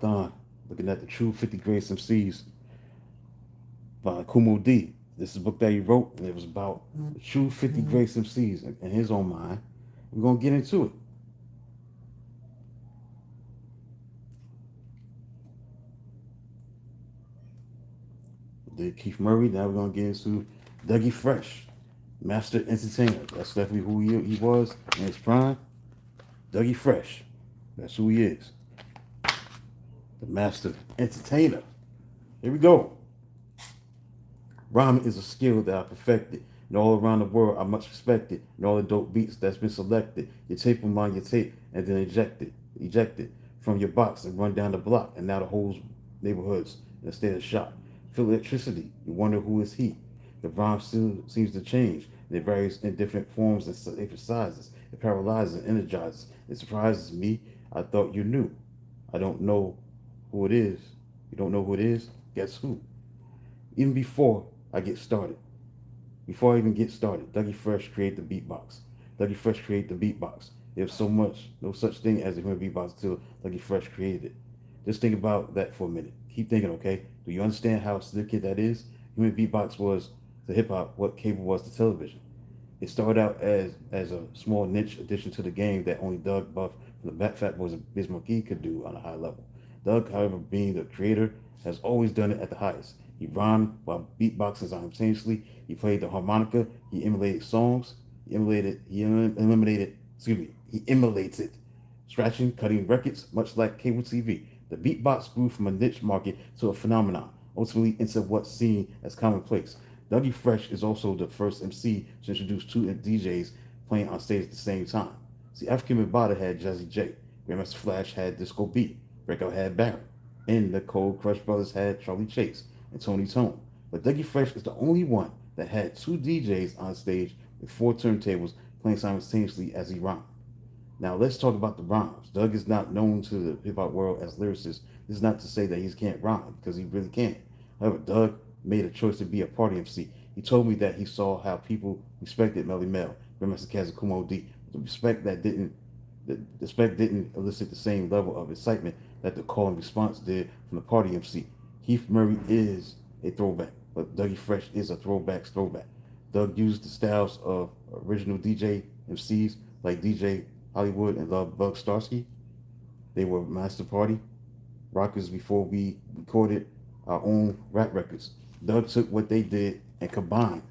marathon looking at the True 50 Greatest MCs by Kool. This is a book that he wrote, and it was about the True 50 Greatest MCs in his own mind. We're going to get into it. Did Keith Murray. Now we're going to get into Dougie Fresh, Master Entertainer. That's definitely who he was in his prime. Dougie Fresh. That's who he is. The Master Entertainer. Here we go. Rhyming is a skill that I perfected, and all around the world I much respected, and all the dope beats that's been selected. You tape them on your tape and then eject it from your box and run down the block, and now the whole neighborhoods in a state of shock. Feel electricity. You wonder who is he. The rhyme still seems to change, and it varies in different forms and different sizes. It paralyzes and energizes. It surprises me. I thought you knew. I don't know who it is. You don't know who it is? Guess who? Even before I even get started, Dougie Fresh created the beatbox. Dougie Fresh created the beatbox. There's no such thing as a human beatbox until Dougie Fresh created it. Just think about that for a minute. Keep thinking, okay? Do you understand how significant that is? Human beatbox was to hip hop what cable was to television. It started out as a small niche addition to the game that only Doug Buff from the Fat Boys and Biz Markie could do on a high level. Doug, however, being the creator, has always done it at the highest. He rhymed while beatboxing simultaneously. He played the harmonica. He emulated songs. He emulated scratching, cutting records, much like cable TV. The beatbox grew from a niche market to a phenomenon, ultimately into what's seen as commonplace. Dougie Fresh is also the first MC to introduce two DJs playing on stage at the same time. See, African Bambaataa had Jazzy J, Grandmaster Flash had Disco Beat, Breakout had Barron, and the Cold Crush Brothers had Charlie Chase and Tony Tone. But Dougie Fresh is the only one that had two DJs on stage with four turntables playing simultaneously as he rhymed. Now let's talk about the rhymes. Doug is not known to the hip hop world as a lyricist. This is not to say that he can't rhyme, because he really can. However, Doug made a choice to be a party MC. He told me that he saw how people respected Melly Mel, Grandmaster Caz, and Kool. The respect didn't elicit the same level of excitement that the call and response did from the party MC. Keith Murray is a throwback, but Dougie Fresh is a throwback's throwback. Doug used the styles of original DJ MCs like DJ Hollywood and Love Bug Starsky. They were master party rockers before we recorded our own rap records. Doug took what they did and combined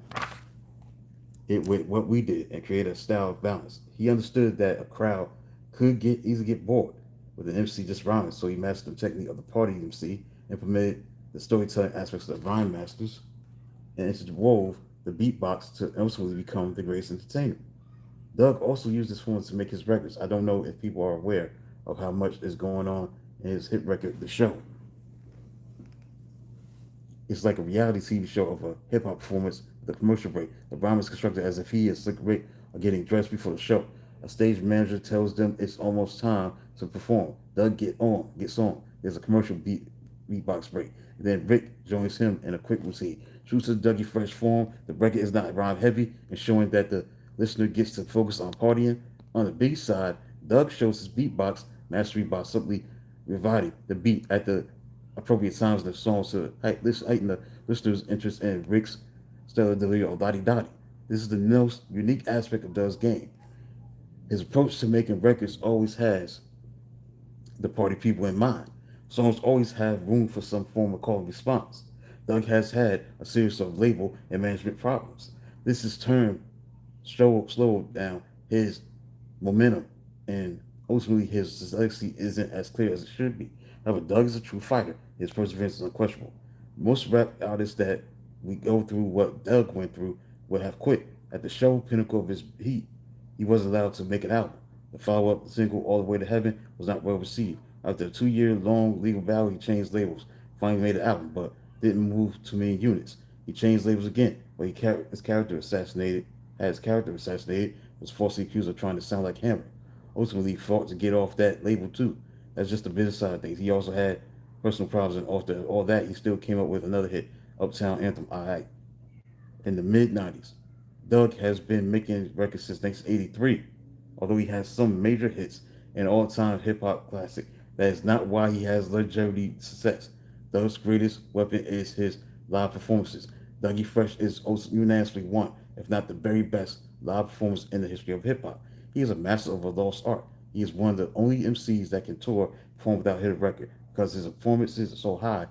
it with what we did and created a style of balance. He understood that a crowd could easily get bored with an MC just rhyming, so he mastered the technique of the party MC, implemented the storytelling aspects of the rhyme masters, and interwove the beatbox to ultimately become the greatest entertainer. Doug also used this form to make his records. I don't know if people are aware of how much is going on in his hit record, The Show. It's like a reality TV show of a hip hop performance with a commercial break. The rhyme is constructed as if he and Slick Rick are getting dressed before the show. A stage manager tells them it's almost time to perform. Doug gets on. There's a commercial beatbox break. And then Rick joins him in a quick routine. True to the Dougie Fresh form, the record is not rhyme heavy and showing that the listener gets to focus on partying. On the B side, Doug shows his beatbox mastery by simply reviving the beat at the appropriate times in the song to heighten the listener's interest in Rick's stellar delivery of Dottie Dottie. This is the most unique aspect of Doug's game. His approach to making records always has the party people in mind. Songs always have room for some form of call and response. Doug has had a series of label and management problems. This has turned slowed down his momentum, and ultimately his legacy isn't as clear as it should be. However, Doug is a true fighter. His perseverance is unquestionable. Most rap artists that we go through what Doug went through would have quit. At the show pinnacle of his heat, he wasn't allowed to make an album. The follow-up single, All the Way to Heaven, was not well received. After a 2-year-long legal battle, he changed labels. Finally made an album, but didn't move too many units. He changed labels again, but his character assassinated. Was falsely accused of trying to sound like Hammer. Ultimately, he fought to get off that label too. That's just the business side of things. He also had personal problems, and after all that, he still came up with another hit, Uptown Anthem, Alright. In the mid-90s, Doug has been making records since 1983. Although he has some major hits, an all-time hip-hop classic, That is not why he has longevity success. Doug's greatest weapon is his live performances. Dougie Fresh is also unanimously one, if not the very best, live performance in the history of hip hop. He is a master of a lost art. He is one of the only MCs that can tour perform without hitting a record because his performances are so high.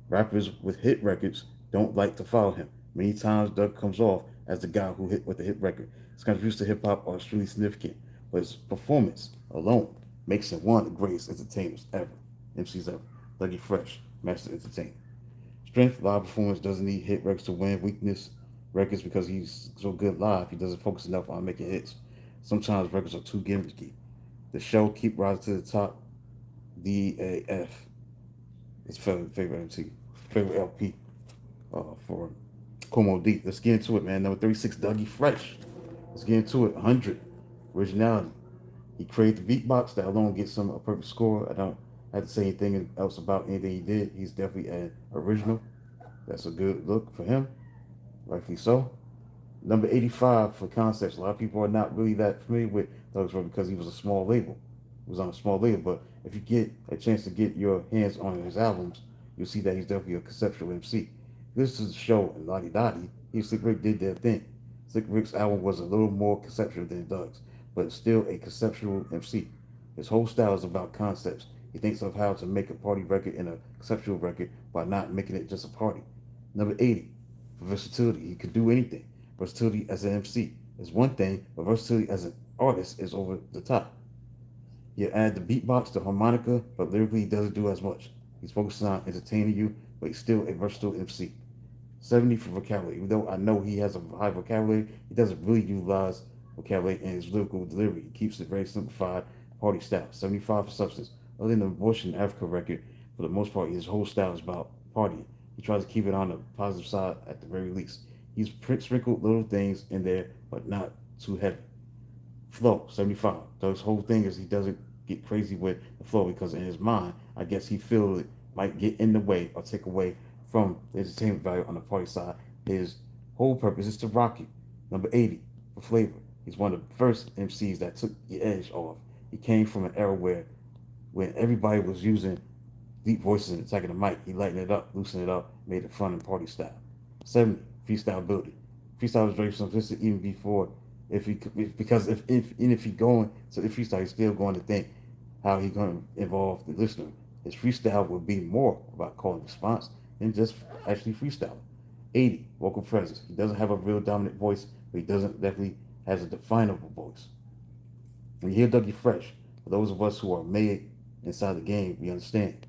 Rappers with hit records don't like to follow him. Many times Doug comes off as the guy who hit with the hit record. His contributions to hip hop are extremely significant, but his performance alone makes him one of the greatest entertainers ever, MCs ever. Dougie Fresh, master entertainer. Strength, live performance doesn't need hit records to win. Weakness, records because he's so good live, he doesn't focus enough on making hits. Sometimes records are too gimmicky. The show keep rising to the top. DAF. His favorite MC, favorite LP for Como D. Let's get into it, man. Number 36, Dougie Fresh. Let's get into it. 100. Originality. He created the beatbox. That alone gets him a perfect score. I don't have to say anything else about anything he did. He's definitely an original. That's a good look for him. Rightfully so. Number 85 for concepts. A lot of people are not really that familiar with Doug's work because he was a small label. He was on a small label, but if you get a chance to get your hands on his albums, you'll see that he's definitely a conceptual MC. This is the show and Lottie Dottie. He and Slick Rick did their thing. Slick Rick's album was a little more conceptual than Doug's, but still a conceptual MC. His whole style is about concepts. He thinks of how to make a party record and a conceptual record by not making it just a party. Number 80, for versatility. He could do anything. Versatility as an MC is one thing, but versatility as an artist is over the top. You add the beatbox, the harmonica, but lyrically he doesn't do as much. He's focusing on entertaining you, but he's still a versatile MC. 70 for vocabulary. Even though I know he has a high vocabulary, he doesn't really utilize vocabulary in his lyrical delivery. He keeps it very simplified, party style. 75 for substance. Other than the Abortion Africa record, for the most part, his whole style is about partying. He tries to keep it on the positive side at the very least. He's sprinkled little things in there, but not too heavy. Flow, 75. Doug's whole thing is he doesn't get crazy with the flow because in his mind, I guess he feels it might get in the way or take away from the entertainment value on the party side. His whole purpose is to rock you. Number 80, for flavor. He's one of the first MCs that took the edge off. He came from an era where when everybody was using deep voices and attacking the mic, he lightened it up, loosened it up, made it fun and party style. 70, freestyle ability. Freestyle was very simplistic even before if he because if even if he going to the freestyle, he's still going to think how he's going to involve the listener. His freestyle would be more about call and response than just actually freestyling. 80, vocal presence. He doesn't have a real dominant voice, but he doesn't definitely has a definable voice. When you hear Dougie Fresh, for those of us who are made inside the game, we understand.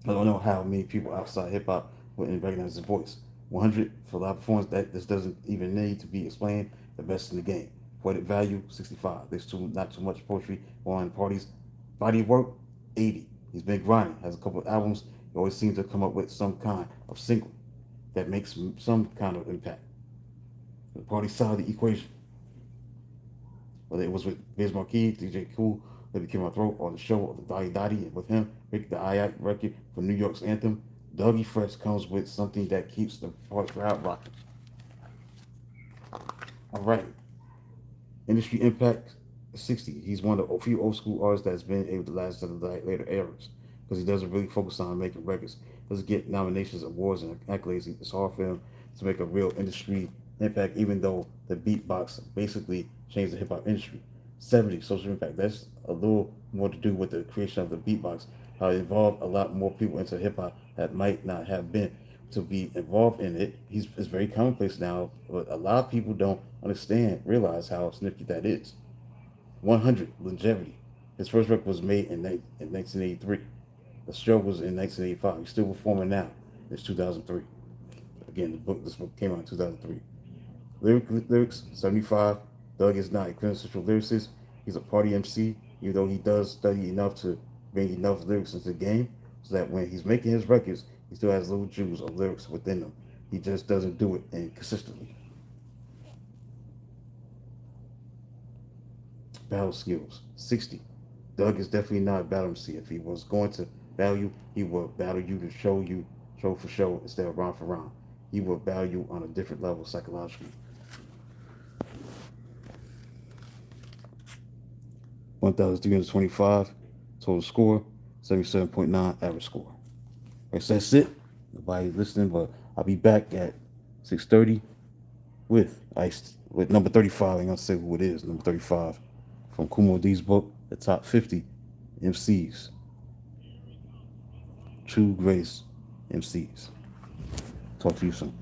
I don't know how many people outside hip hop wouldn't recognize his voice. 100 for live performance. That this doesn't even need to be explained. The best in the game. Poetic value 65. There's not too much poetry on parties. Body work 80. He's been grinding. Has a couple of albums. He always seems to come up with some kind of single that makes some kind of impact. The party side of the equation. Whether it was with Biz Marquis, DJ Kool, that became my throat, or the show, or the Dottie Dottie, and with him, Rick the IAC record for New York's anthem, Dougie Fresh comes with something that keeps the crowd rocking. All right. Industry impact 60. He's one of the few old school artists that's been able to last to the later eras because he doesn't really focus on making records. Doesn't get nominations, awards, and accolades. It's hard for him to make a real industry impact, even though the beatbox basically changed the hip hop industry. 70, social impact. That's a little more to do with the creation of the beatbox. How it involved a lot more people into hip hop that might not have been to be involved in it. It's very commonplace now, but a lot of people don't realize how significant that is. 100, longevity. His first record was made in 1983. The show was in 1985. He's still performing now. It's 2003. Again, this book came out in 2003. Lyrics 75. Doug is not a quintessential lyricist. He's a party MC, even though he does study enough to bring enough lyrics into the game so that when he's making his records, he still has little jewels of lyrics within them. He just doesn't do it inconsistently. Battle skills 60. Doug is definitely not a battle MC. If he was going to battle you, he would battle you to show for show instead of round for round. He will battle you on a different level psychologically. 1325. Total score, 77.9 average score. Right, so that's it. Nobody listening, but I'll be back at 6:30 with number 35. I'm gonna say who it is. Number 35 from Kumo D's book, the top 50 MCs, true greatest MCs. Talk to you soon.